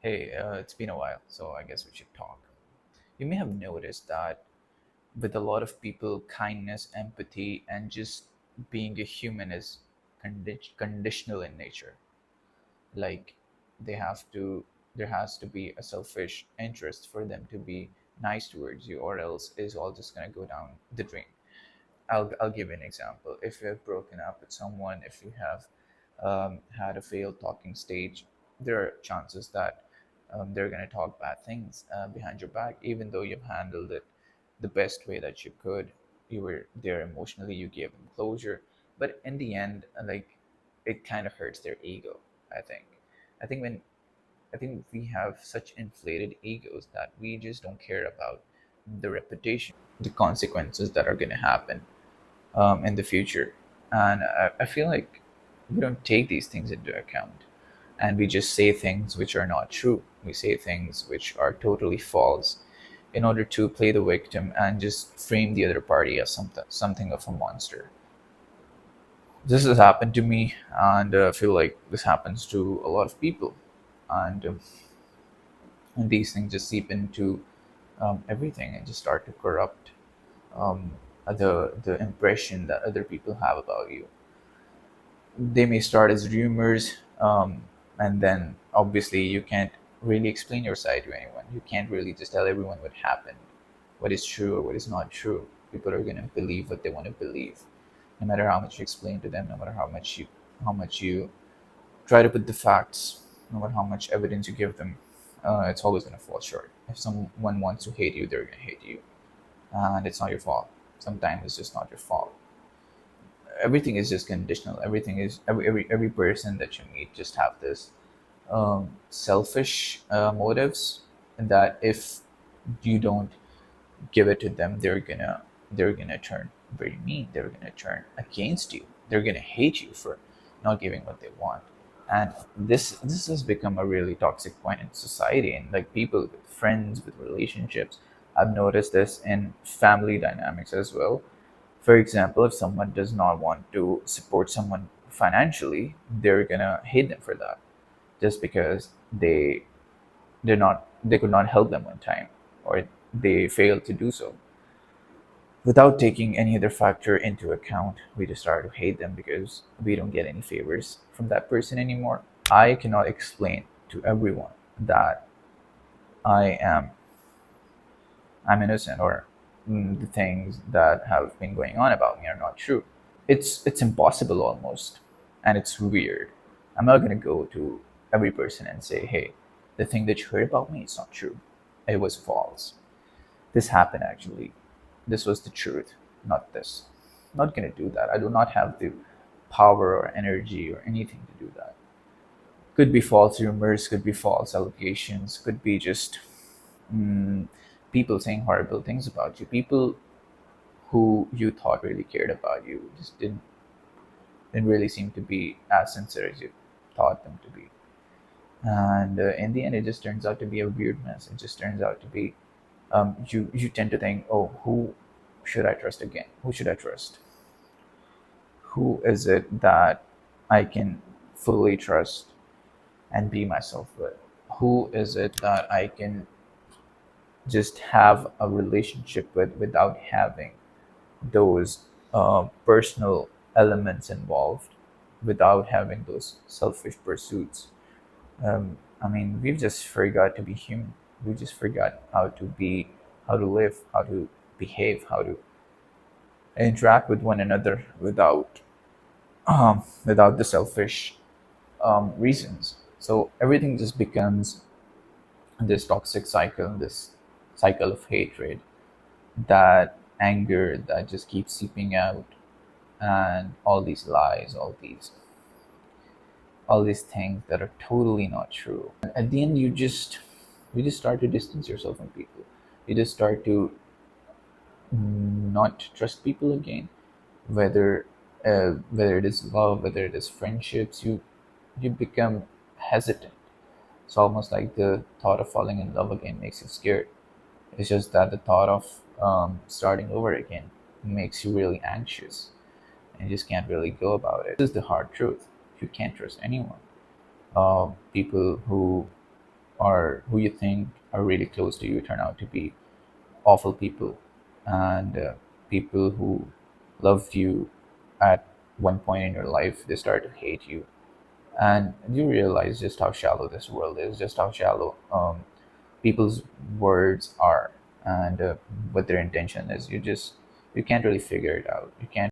Hey, it's been a while, so I guess we should talk. You may have noticed that with a lot of people, kindness, empathy, and just being a human is conditional in nature. Like they have to, there has to be a selfish interest for them to be nice towards you, or else it's all just gonna go down the drain. I'll give you an example. If you have broken up with someone, if you have had a failed talking stage, there are chances that they're going to talk bad things behind your back, even though you've handled it the best way that you could. You were there emotionally, you gave them closure, but in the end, like it kind of hurts their ego. I think. I think when I think we have such inflated egos that we just don't care about the reputation, the consequences that are going to happen in the future. And I feel like we don't take these things into account. And we just say things which are not true. We say things which are totally false in order to play the victim and just frame the other party as something of a monster. This has happened to me, and I feel like this happens to a lot of people. And these things just seep into everything and just start to corrupt um, the impression that other people have about you. They may start as rumors, and then obviously you can't really explain your side to anyone. You can't really just tell everyone what happened, what is true or what is not true. People are going to believe what they want to believe, no matter how much you explain to them, no matter how much you try to put the facts, no matter how much evidence you give them. It's always going to fall short. If someone wants to hate you, they're going to hate you, and it's not your fault. Sometimes it's just not your fault. Everything is just conditional. Everything is every person that you meet just have this selfish motives, and that if you don't give it to them, they're gonna turn very mean. They're gonna turn against you. They're gonna hate you for not giving what they want. And this has become a really toxic point in society, and like people with friends, with relationships. I've noticed this in family dynamics as well. For example, if someone does not want to support someone financially, they're gonna hate them for that, just because they could not help them on time, or they failed to do so. Without taking any other factor into account, we just start to hate them because we don't get any favors from that person anymore. I cannot explain to everyone that I am I'm innocent, or the things that have been going on about me are not true. It's impossible almost, and it's weird. I'm not going to go to every person and say, hey, the thing that you heard about me is not true, it was false, this happened actually, this was the truth, not this. I'm not going to do that. I do not have the power or energy or anything to do that. Could be false rumors, could be false allegations, could be just mm, people saying horrible things about you, people who you thought really cared about you just didn't really seem to be as sincere as you thought them to be. And in the end, it just turns out to be a weird mess. It just turns out to be you tend to think, oh, who should I trust again? Who should I trust? Who is it that I can fully trust and be myself with? Who is it that I can just have a relationship with without having those personal elements involved, without having those selfish pursuits? I mean, we've just forgot to be human. We just forgot how to be, how to live, how to behave, how to interact with one another without the selfish reasons. So everything just becomes this toxic cycle, this cycle of hatred, that anger that just keeps seeping out, and all these lies, all these things that are totally not true. And at the end, you just start to distance yourself from people. You just start to not trust people again, whether it is love, whether it is friendships. You become hesitant. It's almost like the thought of falling in love again makes you scared. It's just that the thought of starting over again makes you really anxious, and you just can't really go about it. This is the hard truth. You can't trust anyone. People who who you think are really close to you turn out to be awful people, and people who loved you at one point in your life, they start to hate you, and you realize just how shallow this world is, just how shallow people's words are, and what their intention is. You can't really figure it out. You can't